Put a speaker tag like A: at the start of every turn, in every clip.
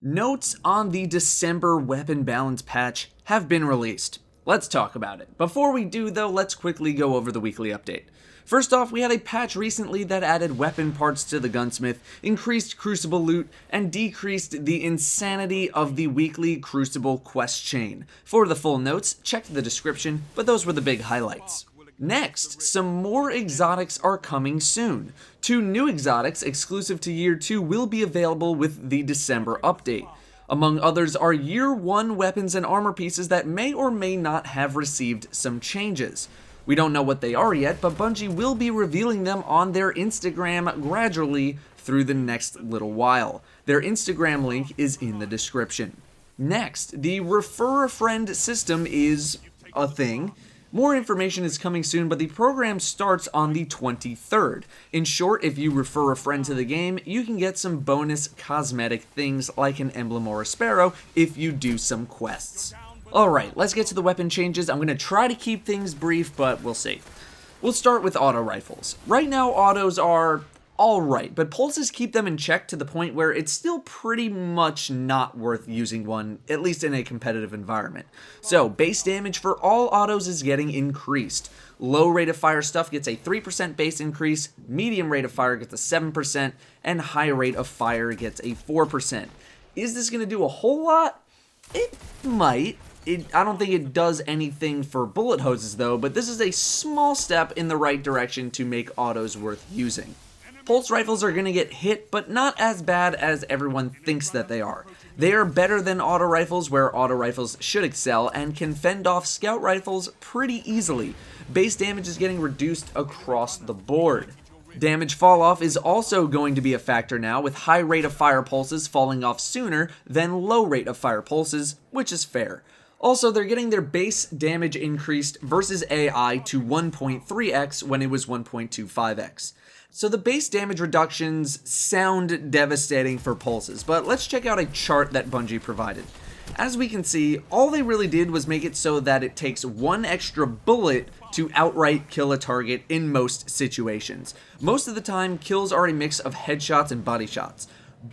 A: Notes on the December weapon balance patch have been released. Let's talk about it. Before we do though, let's quickly go over the weekly update. First off, we had a patch recently that added weapon parts to the gunsmith, increased crucible loot, and decreased the insanity of the weekly crucible quest chain. For the full notes, check the description, but those were the big highlights. Next, some more exotics are coming soon. 2 new exotics exclusive to Year 2 will be available with the December update. Among others are Year 1 weapons and armor pieces that may or may not have received some changes. We don't know what they are yet, but Bungie will be revealing them on their Instagram gradually through the next little while. Their Instagram link is in the description. Next, the Refer a Friend system is a thing. More information is coming soon, but the program starts on the 23rd. In short, if you refer a friend to the game, you can get some bonus cosmetic things like an emblem or a sparrow if you do some quests. Alright, let's get to the weapon changes. I'm going to try to keep things brief, but we'll see. We'll start with auto rifles. Right now, autos are alright, but pulses keep them in check to the point where it's still pretty much not worth using one, at least in a competitive environment. So, base damage for all autos is getting increased. Low rate of fire stuff gets a 3% base increase, medium rate of fire gets a 7%, and high rate of fire gets a 4%. Is this going to do a whole lot? It might. I don't think it does anything for bullet hoses though, but this is a small step in the right direction to make autos worth using. Pulse rifles are going to get hit, but not as bad as everyone thinks that they are. They are better than auto rifles, where auto rifles should excel, and can fend off scout rifles pretty easily. Base damage is getting reduced across the board. Damage fall off is also going to be a factor now, with high rate of fire pulses falling off sooner than low rate of fire pulses, which is fair. Also, they're getting their base damage increased versus AI to 1.3x when it was 1.25x. So the base damage reductions sound devastating for pulses, but let's check out a chart that Bungie provided. As we can see, all they really did was make it so that it takes 1 extra bullet to outright kill a target in most situations. Most of the time, kills are a mix of headshots and body shots.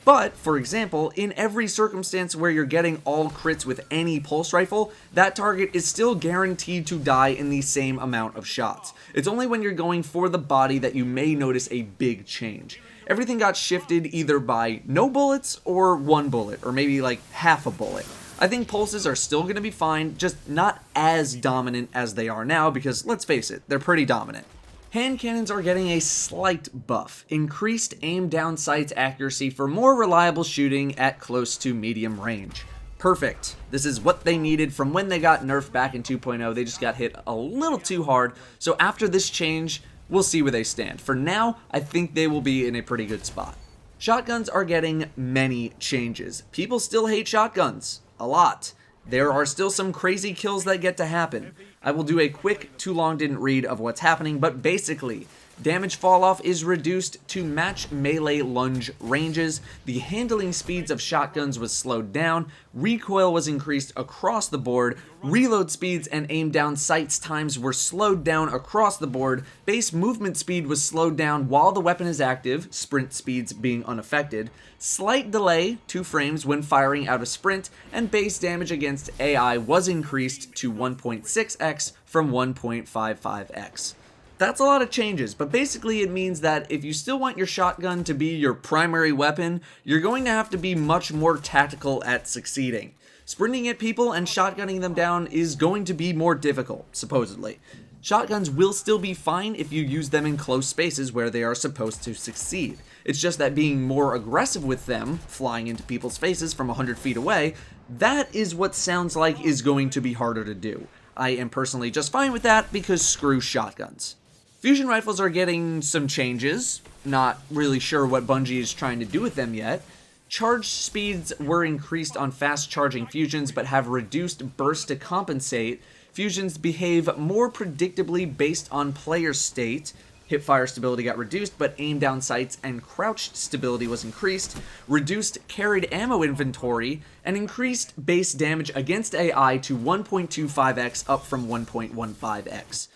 A: But, for example, in every circumstance where you're getting all crits with any pulse rifle, that target is still guaranteed to die in the same amount of shots. It's only when you're going for the body that you may notice a big change. Everything got shifted either by no bullets or 1 bullet, or maybe like half a bullet. I think pulses are still going to be fine, just not as dominant as they are now, because let's face it, they're pretty dominant. Hand cannons are getting a slight buff, increased aim down sights accuracy for more reliable shooting at close to medium range. Perfect. This is what they needed from when they got nerfed back in 2.0. They just got hit a little too hard, so after this change, we'll see where they stand. For now, I think they will be in a pretty good spot. Shotguns are getting many changes. People still hate shotguns. A lot. There are still some crazy kills that get to happen. I will do a quick, too long didn't read of what's happening, but basically, damage falloff is reduced to match melee lunge ranges, the handling speeds of shotguns was slowed down, recoil was increased across the board, reload speeds and aim down sights times were slowed down across the board, base movement speed was slowed down while the weapon is active, sprint speeds being unaffected, slight delay, 2 frames when firing out of sprint, and base damage against AI was increased to 1.6x from 1.55x. That's a lot of changes, but basically it means that if you still want your shotgun to be your primary weapon, you're going to have to be much more tactical at succeeding. Sprinting at people and shotgunning them down is going to be more difficult, supposedly. Shotguns will still be fine if you use them in close spaces where they are supposed to succeed. It's just that being more aggressive with them, flying into people's faces from 100 feet away, that is what sounds like is going to be harder to do. I am personally just fine with that because screw shotguns. Fusion rifles are getting some changes, not really sure what Bungie is trying to do with them yet. Charge speeds were increased on fast charging fusions but have reduced burst to compensate. Fusions behave more predictably based on player state. Hipfire stability got reduced, but aim down sights and crouch stability was increased, reduced carried ammo inventory, and increased base damage against AI to 1.25x up from 1.15x.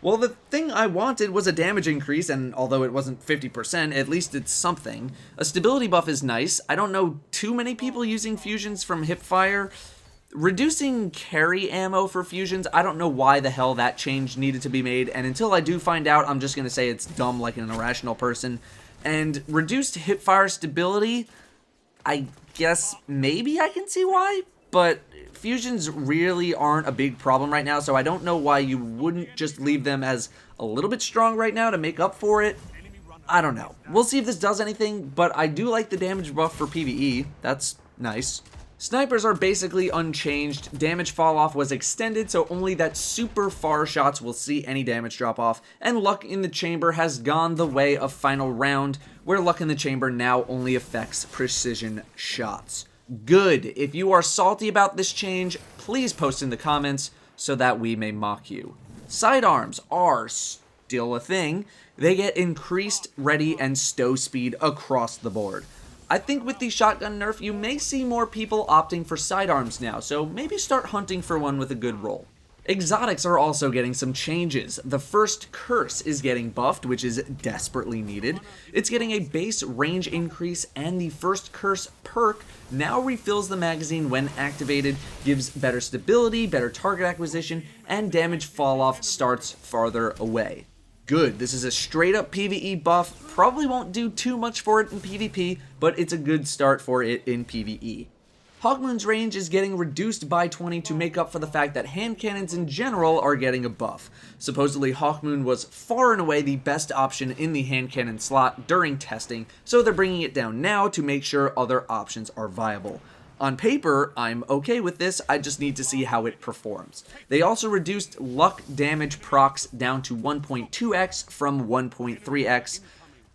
A: Well, the thing I wanted was a damage increase, and although it wasn't 50%, at least it's something. A stability buff is nice. I don't know too many people using fusions from hipfire. Reducing carry ammo for fusions, I don't know why the hell that change needed to be made, and until I do find out, I'm just going to say it's dumb like an irrational person. And reduced hipfire stability, I guess maybe I can see why, but fusions really aren't a big problem right now, so I don't know why you wouldn't just leave them as a little bit strong right now to make up for it. I don't know. We'll see if this does anything, but I do like the damage buff for PvE. That's nice. Snipers are basically unchanged. Damage fall off was extended, so only that super far shots will see any damage drop off, and luck in the chamber has gone the way of final round, where luck in the chamber now only affects precision shots. Good. If you are salty about this change, please post in the comments so that we may mock you. Sidearms are still a thing. They get increased ready and stow speed across the board. I think with the shotgun nerf, you may see more people opting for sidearms now, so maybe start hunting for one with a good roll. Exotics are also getting some changes. The first curse is getting buffed, which is desperately needed. It's getting a base range increase, and the first curse perk now refills the magazine when activated, gives better stability, better target acquisition, and damage fall off starts farther away. Good. This is a straight up PvE buff. Probably won't do too much for it in PvP, but it's a good start for it in PvE. Hawkmoon's range is getting reduced by 20 to make up for the fact that hand cannons in general are getting a buff. Supposedly Hawkmoon was far and away the best option in the hand cannon slot during testing, so they're bringing it down now to make sure other options are viable. On paper, I'm okay with this, I just need to see how it performs. They also reduced luck damage procs down to 1.2x from 1.3x.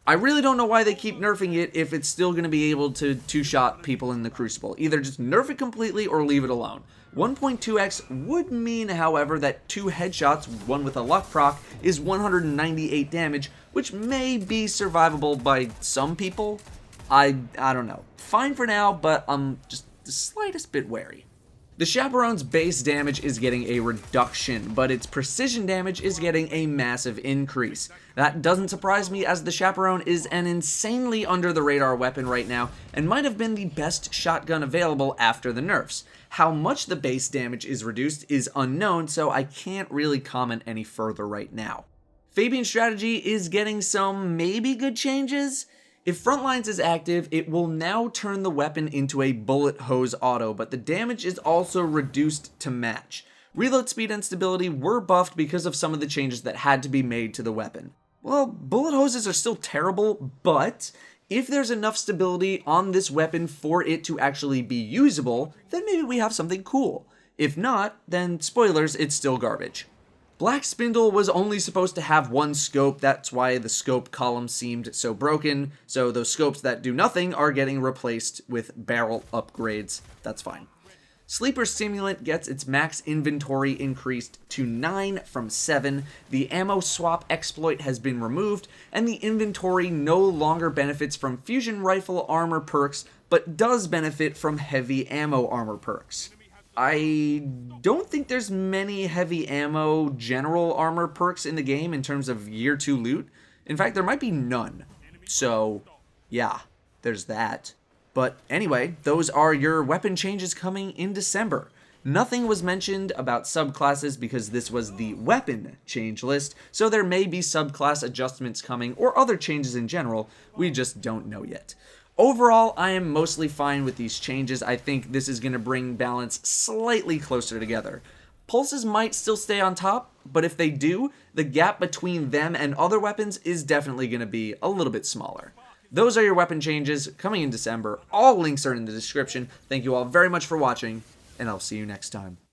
A: I really don't know why they keep nerfing it if it's still going to be able to two-shot people in the Crucible. Either just nerf it completely or leave it alone. 1.2x would mean, however, that 2 headshots, one with a luck proc, is 198 damage, which may be survivable by some people. I don't know. Fine for now, but I'm just the slightest bit wary. The Chaperone's base damage is getting a reduction, but its precision damage is getting a massive increase. That doesn't surprise me, as the Chaperone is an insanely under-the-radar weapon right now, and might have been the best shotgun available after the nerfs. How much the base damage is reduced is unknown, so I can't really comment any further right now. Fabian's strategy is getting some maybe good changes. If Frontlines is active, it will now turn the weapon into a bullet hose auto, but the damage is also reduced to match. Reload speed and stability were buffed because of some of the changes that had to be made to the weapon. Well, bullet hoses are still terrible, but if there's enough stability on this weapon for it to actually be usable, then maybe we have something cool. If not, then spoilers, it's still garbage. Black Spindle was only supposed to have one scope, that's why the scope column seemed so broken, so those scopes that do nothing are getting replaced with barrel upgrades. That's fine. Sleeper Stimulant gets its max inventory increased to 9 from 7, the ammo swap exploit has been removed, and the inventory no longer benefits from fusion rifle armor perks, but does benefit from heavy ammo armor perks. I don't think there's many heavy ammo general armor perks in the game in terms of year 2 loot. In fact, there might be none. So, yeah, there's that. But anyway, those are your weapon changes coming in December. Nothing was mentioned about subclasses because this was the weapon change list, so there may be subclass adjustments coming or other changes in general, we just don't know yet. Overall, I am mostly fine with these changes. I think this is going to bring balance slightly closer together. Pulses might still stay on top, but if they do, the gap between them and other weapons is definitely going to be a little bit smaller. Those are your weapon changes coming in December. All links are in the description. Thank you all very much for watching, and I'll see you next time.